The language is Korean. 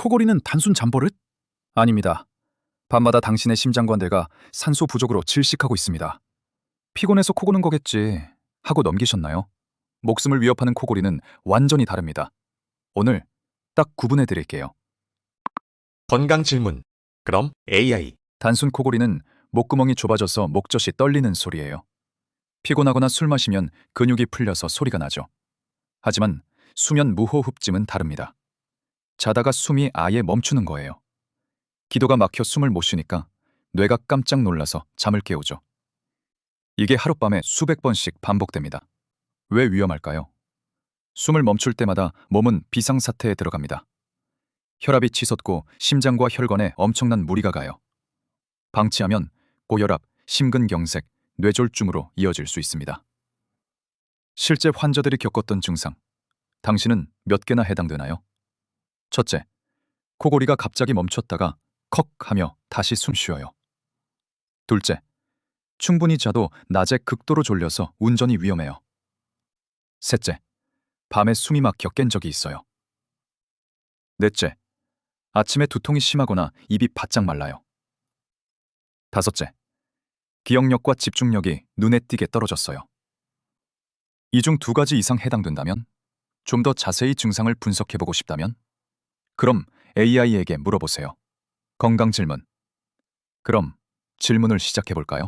코골이는 단순 잠버릇? 아닙니다. 밤마다 당신의 심장관대가 산소 부족으로 질식하고 있습니다. 피곤해서 코고는 거겠지 하고 넘기셨나요? 목숨을 위협하는 코골이는 완전히 다릅니다. 오늘 딱 구분해 드릴게요. 건강 질문. 그럼 AI. 단순 코골이는 목구멍이 좁아져서 목젖이 떨리는 소리예요. 피곤하거나 술 마시면 근육이 풀려서 소리가 나죠. 하지만 수면 무호흡증은 다릅니다. 자다가 숨이 아예 멈추는 거예요. 기도가 막혀 숨을 못 쉬니까 뇌가 깜짝 놀라서 잠을 깨우죠. 이게 하룻밤에 수백 번씩 반복됩니다. 왜 위험할까요? 숨을 멈출 때마다 몸은 비상사태에 들어갑니다. 혈압이 치솟고 심장과 혈관에 엄청난 무리가 가요. 방치하면 고혈압, 심근경색, 뇌졸중으로 이어질 수 있습니다. 실제 환자들이 겪었던 증상, 당신은 몇 개나 해당되나요? 첫째, 코골이가 갑자기 멈췄다가 컥 하며 다시 숨 쉬어요. 둘째, 충분히 자도 낮에 극도로 졸려서 운전이 위험해요. 셋째, 밤에 숨이 막혀 깬 적이 있어요. 넷째, 아침에 두통이 심하거나 입이 바짝 말라요. 다섯째, 기억력과 집중력이 눈에 띄게 떨어졌어요. 이 중 2가지 이상 해당된다면, 좀 더 자세히 증상을 분석해보고 싶다면, 그럼 AI에게 물어보세요. 건강 질문. 그럼 질문을 시작해볼까요?